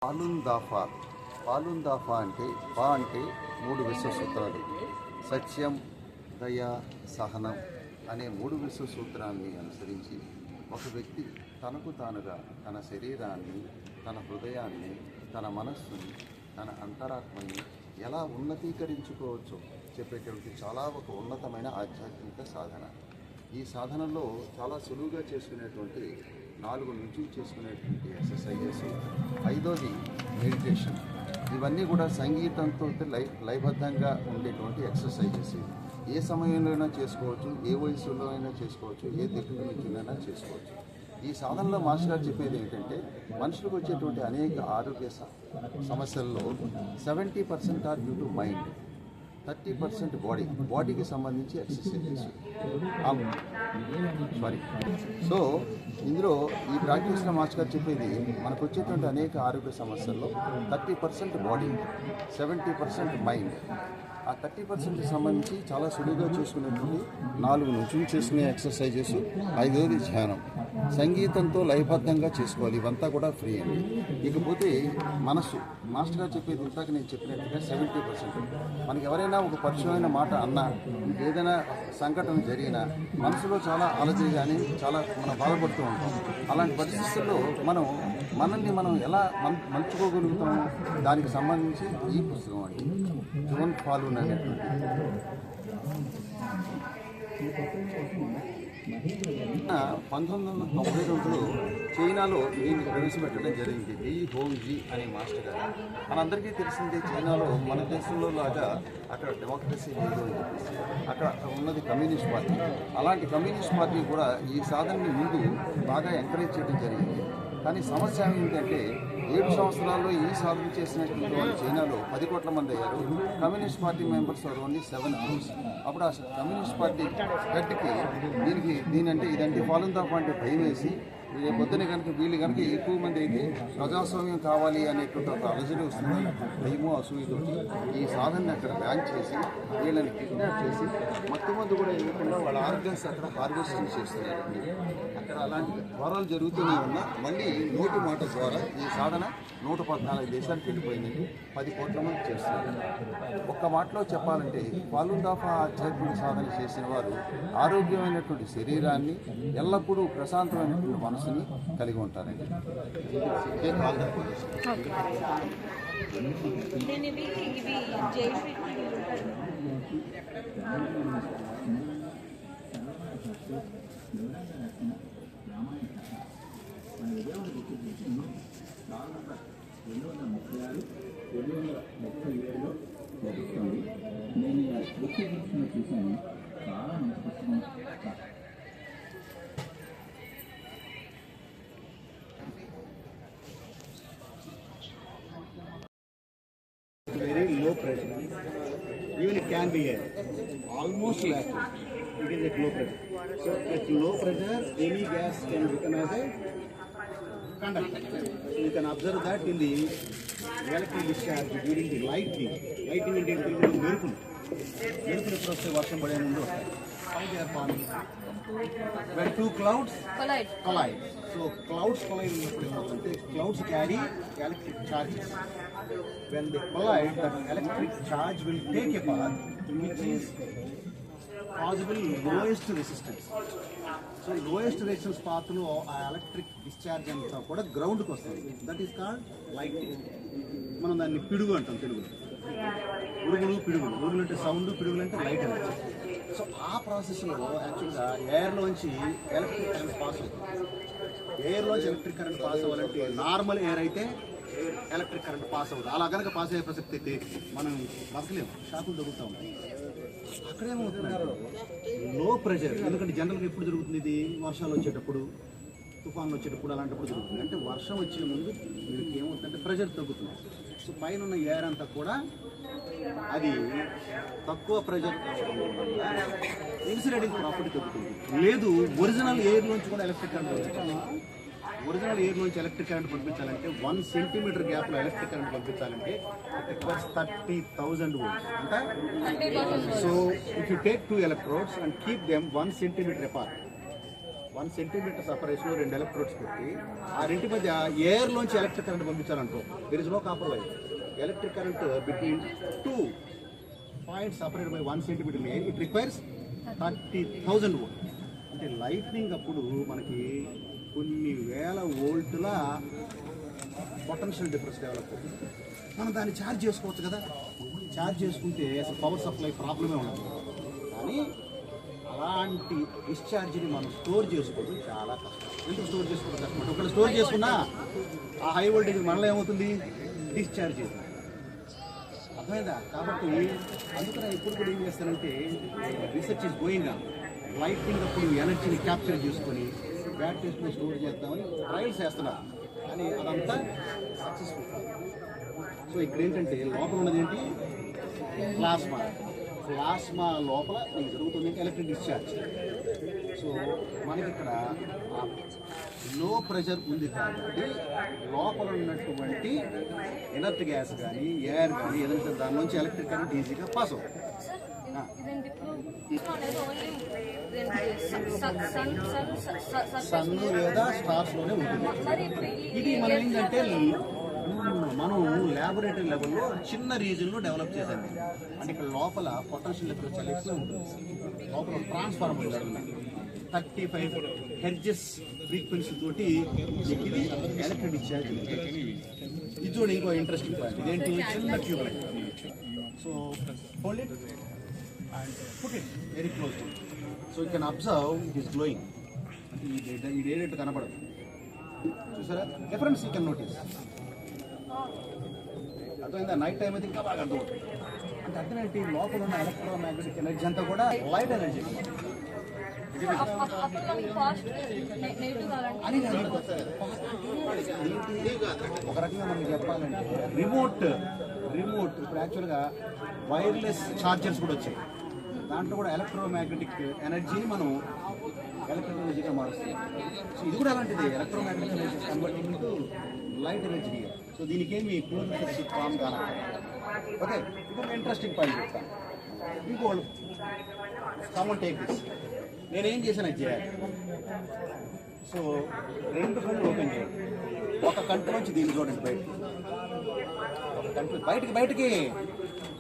Falun దాఫా. Falun దాఫా అంటే ఫా అంటే 3 విశ్వసూత్రాలు. సత్యం, దయ, సహనం అనే 3 విశ్వసూత్రాన్ని అనుసరించి ఒక వ్యక్తి తనకు తానుగా తన శరీరాన్ని, తన హృదయాన్ని, తన మనస్సుని, తన అంతరాత్మని ఎలా ఉన్నతీకరించుకోవచ్చో చెప్పేటువంటి చాలా ఒక ఉన్నతమైన ఆధ్యాత్మిక సాధన. ఈ సాధనలో చాలా సులువుగా చేసుకునేటువంటి 4 నుంచి చేసుకునేటువంటి ఎక్సర్సైజెస్. 5వది మెడిటేషన్. ఇవన్నీ కూడా సంగీతంతో లయబద్ధంగా ఉండేటువంటి ఎక్సర్సైజెస్. ఏ సమయంలోనైనా చేసుకోవచ్చు, ఏ వయసులో అయినా చేసుకోవచ్చు, ఏ దిక్కు నుంచినైనా చేసుకోవచ్చు. ఈ సాధనలో మాస్టర్ గారు చెప్పేది ఏంటంటే మనుషులకు వచ్చేటువంటి అనేక ఆరోగ్య సమస్యల్లో 70% ఆర్ డ్యూ టు మైండ్, 30% బాడీకి సంబంధించి ఎక్సర్సైజెస్. సో ఇందులో ఈ ప్రాక్టీస్లో మాస్టర్ గారు చెప్పేది మనకు వచ్చేటువంటి అనేక ఆరోగ్య సమస్యల్లో 30% బాడీ, 70% మైండ్. ఆ 30% సంబంధించి చాలా సులువుగా చేసుకునేటువంటి 4 నుంచి చేసుకునే ఎక్సర్సైజెస్. 5వది ధ్యానం. సంగీతంతో లయబద్ధంగా చేసుకోవాలి. ఇవంతా కూడా ఫ్రీ అండి. ఇకపోతే మనసు, మాస్టర్ గారు చెప్పేది ఇందాక నేను చెప్పినట్టుగా 70%. మనకి ఎవరైనా ఒక పరిచయమైన మాట అన్నా, ఏదైనా సంఘటన జరిగినా మనసులో చాలా అలజడి కానీ చాలా మనం బాధపడుతూ ఉంటాం. అలాంటి పరిస్థితుల్లో మనల్ని మనం ఎలా మలుచుకోగలుగుతాము, దానికి సంబంధించి ఈ పుస్తకం అండి జోన్ ఫాలూన్ అనేటువంటి. 1992లో చైనాలో దీన్ని ప్రవేశపెట్టడం జరిగింది. డి హోంగ్జీ అనే మాస్టర్ గారు. మనందరికీ తెలిసింది చైనాలో మన దేశంలో లాగా అక్కడ డెమోక్రసీ లేదు అని చెప్పేసి అక్కడ ఉన్నది కమ్యూనిస్ట్ పార్టీ. అలాంటి కమ్యూనిస్ట్ పార్టీ కూడా ఈ సాధనని ముందు బాగా ఎంకరేజ్ చేయడం జరిగింది. కానీ సమస్య ఏంటంటే 7 సంవత్సరాల్లో ఈ సాధన చేసినటువంటి వాళ్ళు చైనాలో 10 కోట్ల మంది అయ్యారు. Communist party members are only 7 crores. అప్పుడు ఆ కమ్యూనిస్ట్ పార్టీ హెడ్కి ఇదంటే ఫాలున్ దాఫా అంటే భయం వేసి పొద్దున కనుక వీళ్ళు కనుక ఎక్కువ మంది అయితే ప్రజాస్వామ్యం కావాలి అనేటువంటి ఒక అలజడి వస్తుంది. భయము అసూయతోటి ఈ సాధనని అక్కడ బ్యాన్ చేసి వీళ్ళని కిడ్నాప్ చేసి మొత్తం కూడా ఇవ్వకుండా వాళ్ళ ఆర్గన్స్ అక్కడ హార్వెస్టింగ్ చేస్తున్నారండి. అక్కడ అలాంటి ఘోరాలు జరుగుతూనే ఉన్నా మళ్ళీ నోటి మాట ద్వారా ఈ సాధన 114 దేశాలకు వెళ్ళిపోయిందండి. 10 కోట్ల మంది చేస్తున్నారు. ఒక్క మాటలో చెప్పాలంటే ఫాలున్ దాఫా ఆధ్యాత్మిక సాధన చేసిన వారు ఆరోగ్యమైనటువంటి శరీరాన్ని, ఎల్లప్పుడూ ప్రశాంతమైనటువంటి మనసుని కలిగి ఉంటారండి. Very low pressure. Even it can be here, almost lateral. It is at low pressure. So at low pressure, any gas can become as a conductor. So you can observe that in the electric discharge during the lightning. Lightning అంటే మెరుపులు ఎప్పుడు వస్తే వర్షం పడే ముందు how they are forming. When 2 clouds collide. So clouds collide అంటే clouds carry electric charges. When they collide, that electric charge will take a path which is possible lowest resistance. So lowest resistance path lo electric discharge anta kuda ground ku vastadi. That is called lightning. Manam danni pidugu antam telugulo. Urugulu ante sound, pidugu ante light energy. So aa process lo actually air loంచి electric current pass avutundi. Air loంచి electric current pass అవ్వాలంటే normal air అయితే electric current pass అవుతుంది. అలా కనుక pass అయ్యే ప్రసక్తి అయితే మనం బతకలేము, షాకులు తగ్గుతూ ఉంటాయి. అక్కడేమవుతున్నారు లో ప్రెషర్. ఎందుకంటే జనరల్గా ఎప్పుడు జరుగుతుంది ఇది? వర్షాలు వచ్చేటప్పుడు, తుఫాన్లు వచ్చేటప్పుడు, అలాంటప్పుడు జరుగుతుంది. అంటే వర్షం వచ్చే ముందు మీకు ఏమవుతుందంటే ప్రెషర్ తగ్గుతుంది. సో పైన ఉన్న ఎయిర్ అంతా కూడా అది తక్కువ ప్రెషర్ ఇన్సులేటింగ్ ప్రాపర్టీ తగ్గుతుంది. లేదు ఒరిజినల్ ఎయిర్ నుంచి కూడా ఎలక్ట్రిక్ కరెంట్ ఒరిజినల్ ఎయిర్ నుంచి ఎలక్ట్రిక్ కరెంట్ పంపించాలంటే 1 సెంటీమీటర్ గ్యాప్లో ఎలక్ట్రిక్ కరెంట్ పంపించాలంటే ఇట్ రిక్వైర్స్ 30,000 volts. అంటే so if you take 2 electrodes and keep them 1 centimeter apart, 1 centimetre separation లో 2 ఎలక్ట్రోడ్స్ పెట్టి ఆ రెంటి మధ్య ఎయిర్ లోంచి ఎలక్ట్రిక్ కరెంట్ పంపించాలంటూ there is no copper line. Electric current between 2 points separate by 1 centimetre air it requires 30,000 volt. అంటే lightning అప్పుడు మనకి కొన్ని వేల వోల్టుల పొటెన్షియల్ డిఫరెన్స్ డెవలప్ అవుతుంది. మనం దాన్ని ఛార్జ్ చేసుకోవచ్చు కదా. ఛార్జ్ చేసుకుంటే అసలు పవర్ సప్లై ప్రాబ్లమే ఉండదు. కానీ అలాంటి డిశ్చార్జ్ని మనం స్టోర్ చేసుకోవడం చాలా కష్టం. ఎందుకు స్టోర్ చేసుకోవడం కష్టం అంటే ఒకవేళ స్టోర్ చేసుకున్నా ఆ హై వోల్టేజ్ మనలో ఏమవుతుంది, డిశ్చార్జ్ అవుతుంది. అర్థమైందా? కాబట్టి అందుకనే ఇప్పుడు కూడా ఏం చేస్తానంటే research is going on. Lighting అప్పుడు ఎనర్జీని క్యాప్చర్ చేసుకొని బ్యాటరీస్లో స్టోర్ చేద్దామని ట్రయల్స్ చేస్తున్నారు. కానీ అదంతా సక్సెస్ఫుల్ కాదు. సో ఇక్కడ ఏంటంటే లోపల ఉన్నది ఏంటి, ప్లాస్మా. ప్లాస్మా లోపల మీకు జరుగుతుంది ఎలక్ట్రిక్ డిశ్చార్జ్. సో మనకి ఇక్కడ లో ప్రెషర్ ఉంది కాబట్టి లోపల ఉన్నటువంటి ఎనర్ట్ గ్యాస్ కానీ ఎయిర్ కానీ ఏదంటే దాని నుంచి ఎలక్ట్రిక్ కరెంట్ ఈజీగా పాస్ అవుతుంది. సన్ లేదా స్టార్స్లోనే ఉంటుంది. ఇది మనం ఏంటంటే మనం ల్యాబొరేటరీ లెవెల్లో చిన్న రీజన్లో డెవలప్ చేశాము. అంటే ఇక్కడ లోపల పొటెన్షియల్ లెవెల్ చాలా ఎక్కువ ఉంటుంది. లోపల ట్రాన్స్ఫార్మర్ 35 హెర్ట్జ్ ఫ్రీక్వెన్సీ తోటి ఇది ఎలక్ట్రిక్ డిశ్చార్జ్. ఇది చూడండి ఇంకో ఇంట్రెస్టింగ్ పాయింట్. ఇదేంటి, చిన్న tube light. So hold it and put it very close to. So you can observe it is glowing. ఇది ఏదైతే కనపడదు చూసారా, డిఫరెన్స్ యూ కెన్ నోటీస్. అర్థమైందా? నైట్ టైం అయితే ఇంకా బాగా అర్థమవుతుంది. అంటే అర్థం ఏంటి, లోపల ఉన్న ఎలక్ట్రోమాగ్నెటిక్ ఎనర్జీ అంతా కూడా లైట్ ఎనర్జీ. ఒక రకంగా మనం చెప్పాలంటే రిమోట్ ఇప్పుడు యాక్చువల్గా వైర్లెస్ ఛార్జర్స్ కూడా వచ్చాయి. దాంట్లో కూడా ఎలక్ట్రోమాగ్నెటిక్ ఎనర్జీని మనం ఎలక్ట్రిక్ ఎనర్జీగా మారుస్తుంది. సో ఇది కూడా అలాంటిది, electromagnetic energy converting into light energy. So దీనికి ఏమి క్లోజ్ ఫామ్ కాదు. ఓకే, ఇది ఇంట్రెస్టింగ్ పాయింట్ చెప్తాను. ఇంకోళ్ళు కామన్ టేక్ దిస్. నేనేం చేశాను అది చేయాలి. సో 2 కళ్ళు ఓపెన్ చేయండి. ఒక కంటి నుంచి దీన్ని చూడండి బయటికి. ఒక కంటి బయటికి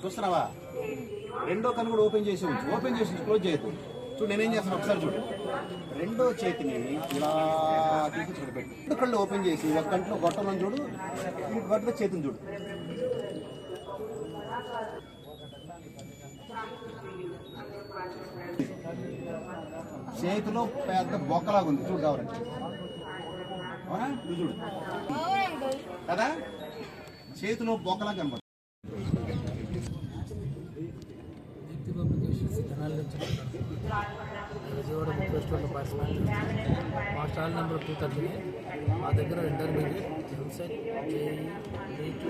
చూస్తున్నావా? రెండో కన్ను కూడా ఓపెన్ చేసి ఉంచు. ఓపెన్ చేసి క్లోజ్ చేయొద్దు. చూడు నేనేం చేస్తాను ఒకసారి చూడు. రెండో చేతిని ఇలా తీసి చూడబెట్టి 2 కళ్ళు ఓపెన్ చేసి ఒక కంట్లో గొట్టలను చూడు, ఇంకొక గొట్టలో చేతిని చూడు. చేతిలో పెద్ద బొక్కలాగా ఉంది చూడు కావాలంటే. అవునా? నువ్వు చూడు కదా, చేతిలో బొక్కలా కనబడుతుంది. పబ్లికేషన్స్ తెనాలి నుంచి విజయవాడ బుక్ ఫెస్టివల్లో పార్టిసిపేట్ చేస్తాను. మా స్టాల్ నెంబర్ 239. మా దగ్గర ఇంటర్మీడియట్, ఎంసెట్, జేఈ, నీట్,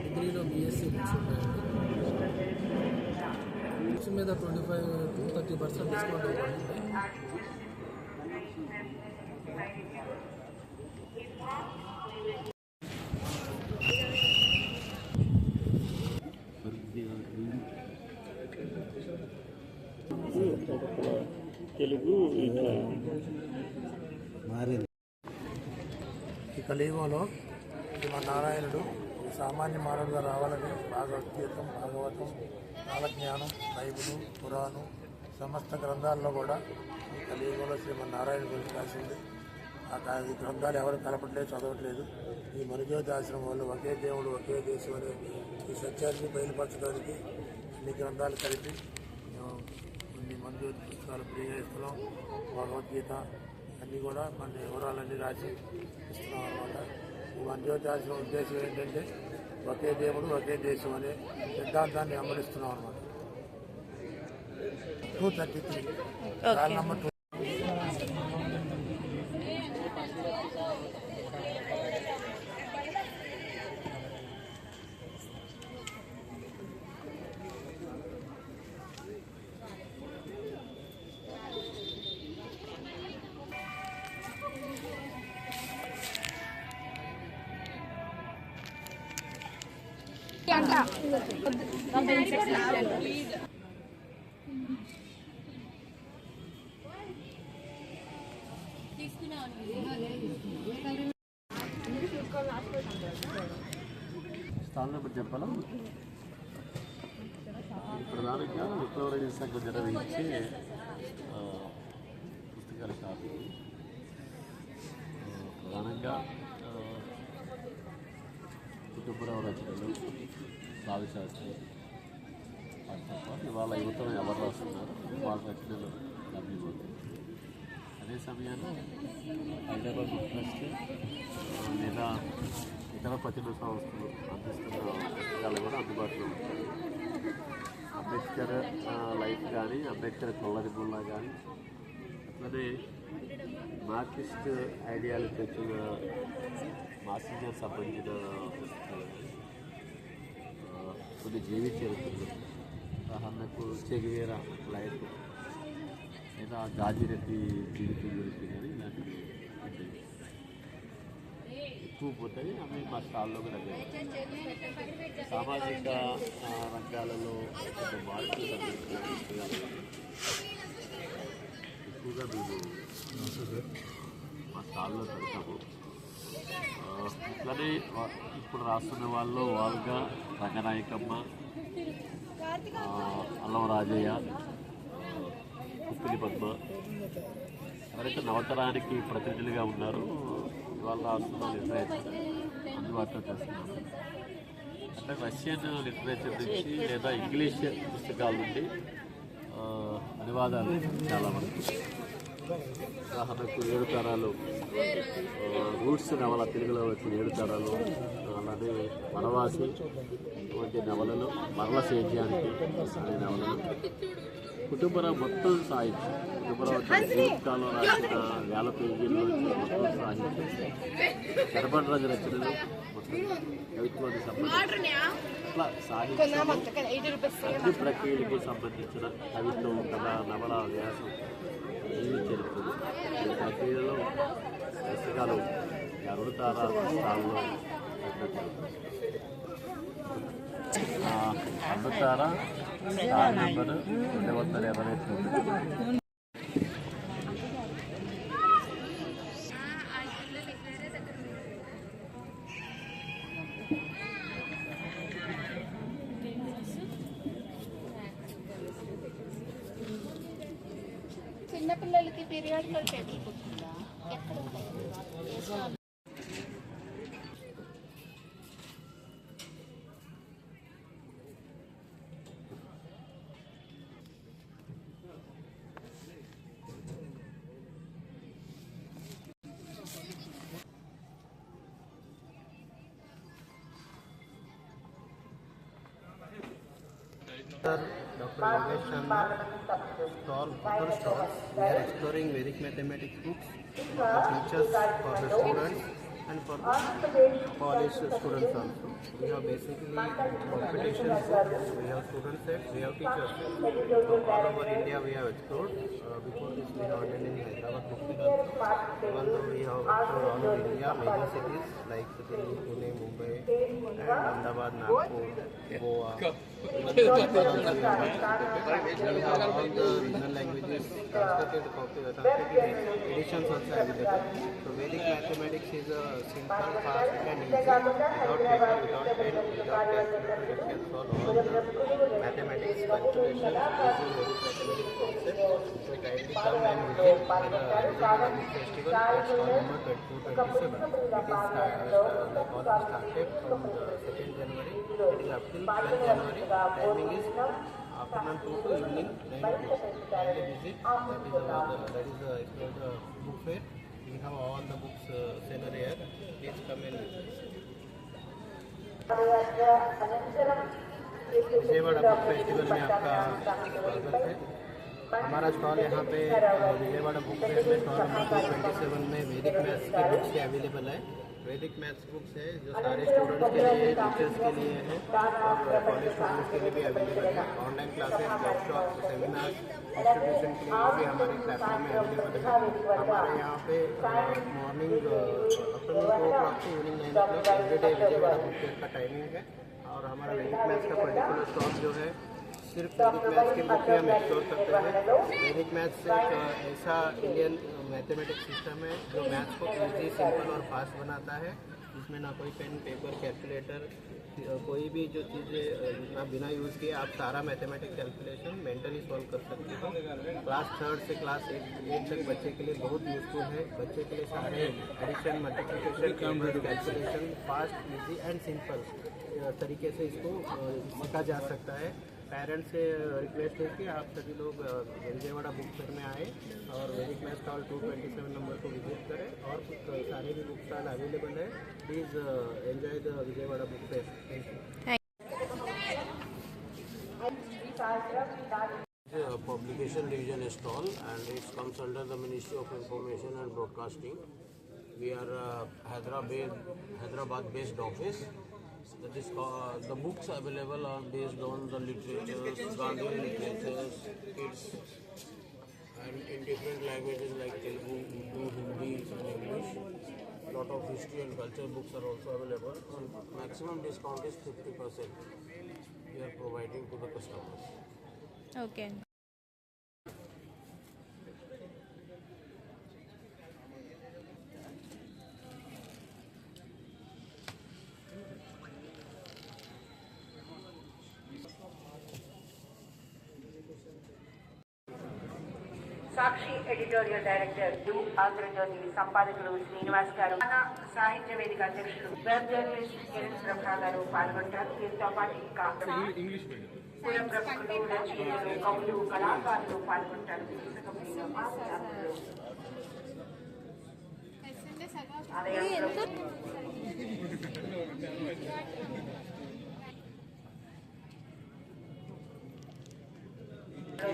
డిగ్రీలో బీఎస్సీ బుక్స్ ఉంటాయండి. బుక్స్ మీద 25 to 30% డిస్కౌంట్ ఇవ్వండి. తెలుగు ఈ కలియుగంలో శ్రీమన్నారాయణుడు ఈ సామాన్య మానవుడిగా రావాలని భాగవద్గీతం, భాగవతం, కాలజ్ఞానం, బైబిలు, పురాణం సమస్త గ్రంథాల్లో కూడా ఈ కలియుగంలో శ్రీమన్నారాయణ గురించి రాసింది. ఈ గ్రంథాలు ఎవరు కలపట్లేదు, చదవట్లేదు. ఈ మనుజ్యోతి ఆశ్రమం వాళ్ళు ఒకే దేవుడు ఒకే దేశం అనే ఈ సత్యాన్ని బయలుపరచడానికి అన్ని గ్రంథాలు కలిపి కొన్ని మనుజ్యోతి పుస్తకాలు ఫ్రీగా ఇస్తున్నాం. భగవద్గీత అన్నీ కూడా మన వివరాలన్నీ రాసి ఇస్తున్నాం అన్నమాట. ఈ మనుజ్యోతి ఆశ్రమం ఉద్దేశం ఏంటంటే ఒకే దేవుడు ఒకే దేశం అనే సిద్ధాంతాన్ని అమలుస్తున్నాం అన్నమాట. 233 కాల్ నెంబర్ 2. స్థానం నెంబర్ చెప్పాలా? ప్రధానంగా విప్లవ సంఘం నిర్వహించే పుస్తకాల షాప్ ప్రధానంగా కుటుంబరావు రచనలు, సాధుశాస్త్రి వాటితో పాటు ఇవాళ యువతను ఎవరు రాస్తున్నారు వాళ్ళ రచనలు లభ్యమవుతాయి. అదే సమయంలో హైదరాబాద్ బుక్ ట్రస్ట్ లేదా ఇతర ప్రతిభ సంస్థలు అందిస్తున్న పుస్తకాలు కూడా అందుబాటులో ఉంటాయి. అంబేద్కర్ లైఫ్ కానీ, అంబేద్కర్ కొల్లరిబుల్లా కానీ, అట్లనే మార్క్సిస్ట్ ఐడియాలు తెచ్చిన మార్క్సిజం సంబంధించిన పుస్తకాలు కానీ, కొన్ని జీవిత చరిత్రలు, ఉదాహరణకు చెగువేరా లైఫ్ లేదా గాజిరెడ్డి జీవితం గురించి కానీ ఇలాంటివి ఉంటాయి. ఎక్కువ పోతాయి. అవి మా స్టాల్లో కూడా సామాజిక రంగాలలో మార్పులు సంబంధించిన పుస్తకాలు ఎక్కువగా మేము మా స్టాల్లో పెడతాము. అట్లనే ఇప్పుడు రాస్తున్న వాళ్ళు వాళ్ళుగా రంగనాయకమ్మ, అల్లం రాజయ్య, కుప్పిలి పద్మ ఎవరైతే నవతరానికి ప్రతినిధులుగా ఉన్నారో వాళ్ళు రాస్తున్న లిటరేచర్ అందుబాటులో చేస్తున్నాము. అంటే రష్యన్ లిటరేచర్ నుంచి లేదా ఇంగ్లీష్ పుస్తకాల నుండి అనువాదాలు చాలా వరకు, ఉదాహరణకు 7 తరాలు రూట్స్ నవల తెలుగులో వచ్చిన 7 తరాలు, అలానే వనవాసి వంటి నవలలు, మరల సేద్యానికి అనే నవలలు, కుటుంబరావు మొత్తం సాహిత్యం, కుటుంబరావు తన జీవితకాలం రాసిన 1000 పేజీల్లో మొత్తం సాహిత్యం, గణపతిరాజు రచనలు మొత్తం కవిత్వానికి సంబంధించిన అట్లా సాహిత్యం అన్ని ప్రక్రియలకు సంబంధించిన కవిత్వం, కథ, నవల, వ్యాసం, జీవిత చరిత్రలు ఈ ప్రక్రియలో పుస్తకాలు అరుణతార స్థానంలో అరుణతార స్టార్ నెంబర్ 229. చిన్నపిల్లలకి పీరియాడికల్ టేబుల్ బుక్ ఉందా? ఎక్కడ ఉంటాయి? Dr. Yogesh Chandra, stall, upper stalls. We are exploring Vedic mathematics books for the teachers, for the students, and for the college students also. We have basically competitions, we have student sets, we have teachers sets. So all over India we have explored. Before this we have attended in Hyderabad book fair also. Even though we have explored all over India, major cities like Delhi, Pune, Mumbai, and Ahmedabad, Nagpur, Goa. Even though we have all the regional languages translated editions also available. So Vedic mathematics is a simple, fast and easy, without paper, without pen, without calculator. You can solve all the mathematics calculations using Vedic mathematics concept. So kindly come and visit the Hyderabad Book Festival at stall number 2227. The call started from the 2nd January. It is up till 12th January. Timing is afternoon 2 to evening 9 o'clock. Kindly visit. That is the book fair. We have all the books seller here. Please come and visit. Vijayawada book festival में आपका स्वागत है। हमारा stall यहाँ पे Vijayawada book fair में stall number 27 में वैदिक मैथ्स की बुक्स अवेलेबल है। वैदिक मैथ्स बुक्स है जो सारे स्टूडेंट्स के लिए, टीचर्स के लिए है और कॉलेज स्टूडेंट्स के लिए भी अवेलेबल है। Online classes, workshop, seminar, institution के लिए भी हमारे क्लासरूम में अवेलेबल है। हमारे यहाँ पे मॉर्निंग आफ्टरनून 2 o'clock से evening 9 o'clock everyday Vijayawada book fair का टाइमिंग है। और हमारा वैदिक मैथ्स का पर्टिकुलर स्टॉक जो है सिर्फ वैदिक मैथ्स के बुक हम एक्सप्लोर करते हैं। वैदिक मैथ्स एक ऐसा इंडियन मैथमेटिक्स सिस्टम है जो मैथ्स को ईजी, सिंपल और फास्ट बनाता है। इसमें ना कोई पेन, पेपर, कैलकुलेटर, कोई भी जो चीज़ें ना बिना यूज़ किए आप सारा मैथमेटिक्स कैलकुलेशन मेंटली सॉल्व कर सकते हो। क्लास 3 से क्लास 8 तक बच्चे के लिए बहुत यूज़फुल है। बच्चे के लिए सारे addition, multiplication, calculation fast, easy and simple तरीके से इसको सीखा जा सकता है। पेरेंट्स से रिक्वेस्ट है कि आप सभी लोग विजयवाड़ा बुक फेयर में आए और वैदिक मैथ्स स्टॉल 227 नंबर को विजिट करें और सारे भी बुक स्टॉल अवेलेबल है। Please enjoy the Vijayawada book fair. Thank you. Publication division stall, and it comes under the Ministry of Information and Broadcasting. We are Hyderabad based office. That is the books available are based on the literatures, Gandhi literatures, kids, and in different languages like Telugu, Urdu, Hindi, and English. Lot of history and culture books are also available. And maximum discount is 50%. We are providing to the customers. Okay. Sakshi editorial director Andhrajyothy సంపాదకులు శ్రీనివాస్ గారు, సాహిత్య వేదిక అధ్యక్షులు web journalist Kiran బ్రహ్మ గారు పాల్గొంటారు. దీంతో పాటు ఇంకా పుర ప్రముఖులు, రచయితలు, కవులు, కళాకారులు పాల్గొంటారు.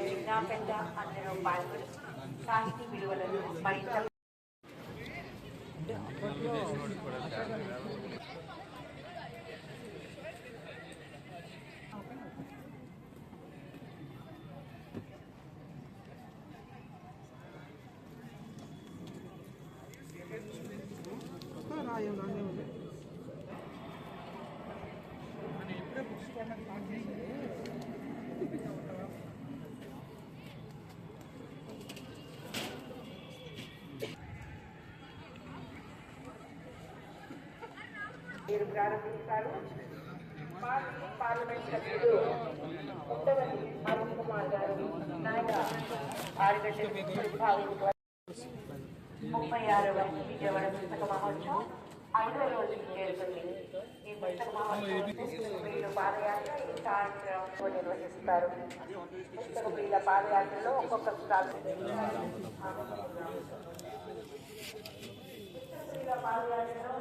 చిన్న పెద్ద అందరూ పాల్గొని సాహితీ విలువలను మరింత మీరు ప్రారంభిస్తారు. పార్లమెంట్ సభ్యులు ఉండవల్లి అరుణ్ కుమార్ గారు నాయక 36వ విజయవాడ పుస్తక మహోత్సవం 5వ రోజుకి చేరుకుంది. ఈ పుస్తక మహోత్సవం వీళ్ళు పాదయాత్ర ఈ సాయంత్రం నిర్వహిస్తారు. పుస్తక వీళ్ళ పాదయాత్రలో ఒక్కొక్క స్టాల్ పాదయాత్రలో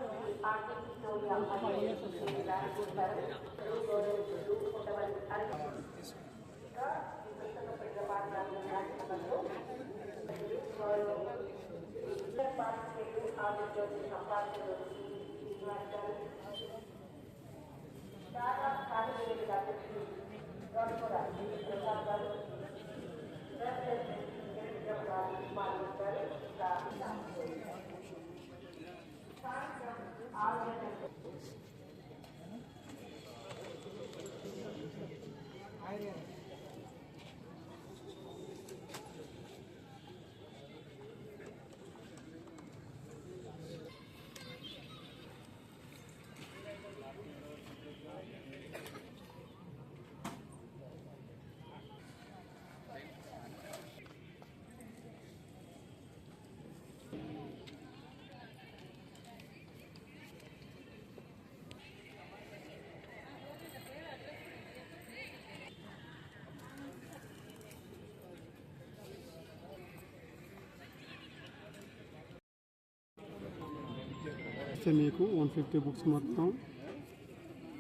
మీకు 150 బుక్స్ మొత్తం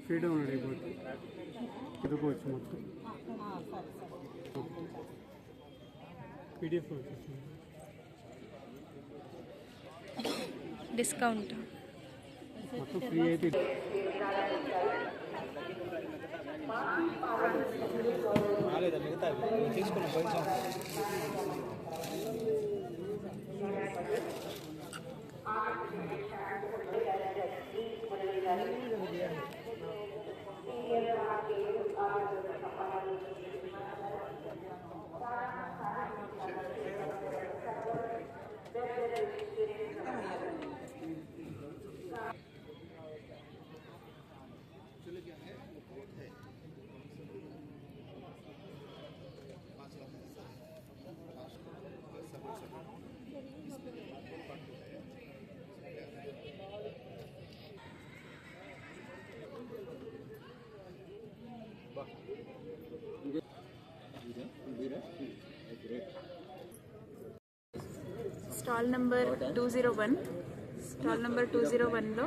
ఫ్రీ డౌన్లోడ్ అయిపోతుంది. చదువుకోవచ్చు మొత్తం PDF వచ్చేస్తుంది. డిస్కౌంట్ మొత్తం ఫ్రీ అయితే తీసుకున్న పైసా Gracias. స్టాల్ నంబర్ 201లో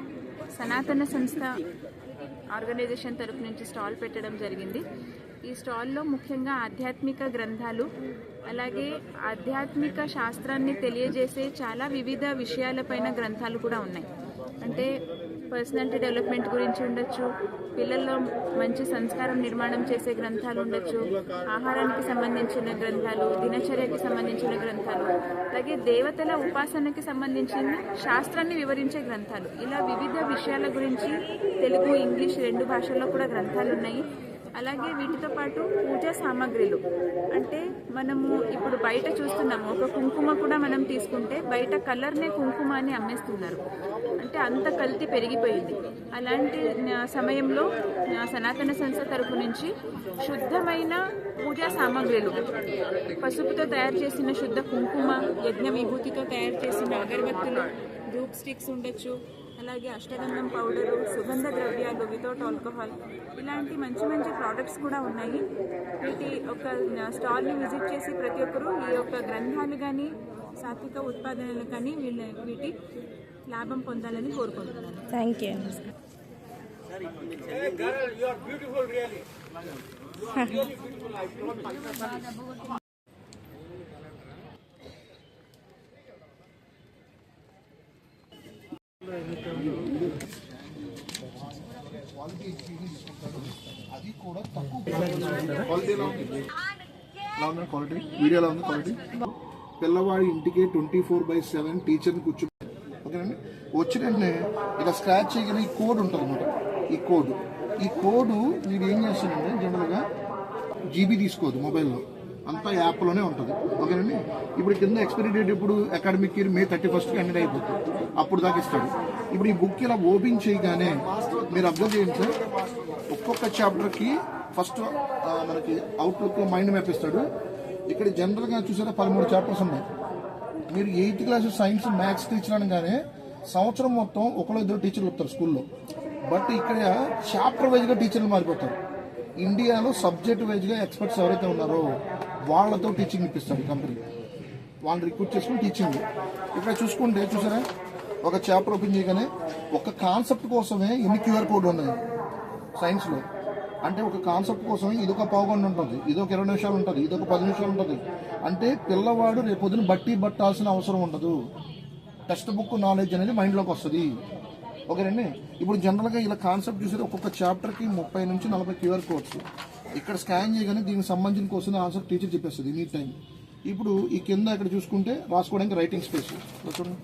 సనాతన సంస్థ ఆర్గనైజేషన్ తరపు నుంచి స్టాల్ పెట్టడం జరిగింది. ఈ స్టాల్లో ముఖ్యంగా ఆధ్యాత్మిక గ్రంథాలు, అలాగే ఆధ్యాత్మిక శాస్త్రాన్ని తెలియజేసే చాలా వివిధ విషయాలపైన గ్రంథాలు కూడా ఉన్నాయి. అంటే పర్సనాలిటీ డెవలప్మెంట్ గురించి ఉండొచ్చు, పిల్లల్లో మంచి సంస్కారం నిర్మాణం చేసే గ్రంథాలు ఉండొచ్చు, ఆహారానికి సంబంధించిన గ్రంథాలు, దినచర్యకి సంబంధించిన గ్రంథాలు, అలాగే దేవతల ఉపాసనకి సంబంధించిన శాస్త్రాన్ని వివరించే గ్రంథాలు, ఇలా వివిధ విషయాల గురించి తెలుగు, ఇంగ్లీష్ 2 భాషల్లో కూడా గ్రంథాలు ఉన్నాయి. అలాగే వీటితో పాటు పూజా సామాగ్రిలు, అంటే మనము ఇప్పుడు బయట చూస్తున్నాము, ఒక కుంకుమ కూడా మనం తీసుకుంటే బయట కలర్నే కుంకుమ అని అమ్మేస్తున్నారు. అంటే అంత కల్తీ పెరిగిపోయింది. అలాంటి సమయంలో సనాతన సంస్థ తరపు నుంచి శుద్ధమైన పూజా సామాగ్రిలు, పసుపుతో తయారు చేసిన శుద్ధ కుంకుమ, యజ్ఞ విభూతితో తయారు చేసిన అగరబత్తులు, ధూప్ స్టిక్స్ ఉండొచ్చు, అలాగే అష్టగంధం పౌడరు, సుగంధ ద్రవ్యాలు వితౌట్ ఆల్కహాల్, ఇలాంటి మంచి మంచి ప్రోడక్ట్స్ కూడా ఉన్నాయి. వీటి ఒక స్టాల్ని విజిట్ చేసి ప్రతి ఒక్కరూ ఈ యొక్క గ్రంథాలు కానీ సాత్విక ఉత్పాదనలు కానీ వీటి లాభం పొందాలని కోరుకుంటున్నాను. Thank you. అది కూడా తక్కువ క్వాలిటీ వీడియోలో ఉంది క్వాలిటీ. పిల్లవాడి ఇంటికి 24/7 టీచర్ని కూర్చో, ఓకేనండి. వచ్చిన వెంటనే ఇలా స్క్రాచ్ చేయగలిగిన ఈ కోడ్ ఉంటుంది అనమాట. ఈ కోడ్ మీరు ఏం చేస్తారంటే జనరల్గా జీబీ తీసుకోదు, మొబైల్లో అంతా యాప్లోనే ఉంటుంది, ఓకేనండి. ఇప్పుడు కింద ఎక్స్పైరీ డేట్ ఇప్పుడు academic year May 31st end అయిపోతుంది, అప్పుడు దాకా ఇస్తాడు. ఇప్పుడు ఈ బుక్ ఇలా ఓపెన్ చేయగానే మీరు అబ్జర్వ్ చేయండి సార్, ఒక్కొక్క చాప్టర్కి ఫస్ట్ మనకి అవుట్లుక్ మైండ్ మ్యాప్ ఇస్తాడు. ఇక్కడ జనరల్గా చూసారా 13 చాప్టర్స్ ఉన్నాయి. మీరు 8th class science maths teacher అనగానే సంవత్సరం మొత్తం 1-2 టీచర్లు వస్తారు స్కూల్లో. బట్ ఇక్కడ చాప్టర్ వైజ్గా టీచర్లు మారిపోతారు. ఇండియాలో సబ్జెక్ట్ వైజ్గా ఎక్స్పర్ట్స్ ఎవరైతే ఉన్నారో వాళ్ళతో టీచింగ్ ఇప్పిస్తారు కంపెనీ, వాళ్ళని రిక్రూట్ చేసుకుని టీచింగ్. ఇక్కడ చూసుకుంటే చూసారా, ఒక చాప్టర్ ఓపెన్ చేయగానే ఒక కాన్సెప్ట్ కోసమే ఎన్ని క్యూఆర్ కోడ్ ఉన్నాయి సైన్స్లో. అంటే ఒక కాన్సెప్ట్ కోసం ఇదొక 1/4 గంట ఉంటుంది, ఇదొక 20 నిమిషాలు ఉంటుంది, ఇదొక 10 నిమిషాలు ఉంటుంది. అంటే పిల్లవాడు రేపొద్దున పట్టాల్సిన అవసరం ఉండదు. టెక్స్ట్ బుక్ నాలెడ్జ్ అనేది మైండ్లోకి వస్తుంది, ఓకేనండి. ఇప్పుడు జనరల్గా ఇలా కాన్సెప్ట్ చూసి ఒక్కొక్క చాప్టర్కి 30 నుంచి 40 క్యూఆర్ కోడ్స్. ఇక్కడ స్కాన్ చేయగానే దీనికి సంబంధించిన క్వశ్చన్ ఆన్సర్ టీచర్ చెప్పేస్తుంది ఎనీ టైం. ఇప్పుడు ఈ కింద ఇక్కడ చూసుకుంటే రాసుకోవడానికి రైటింగ్ స్పేస్ చూడండి.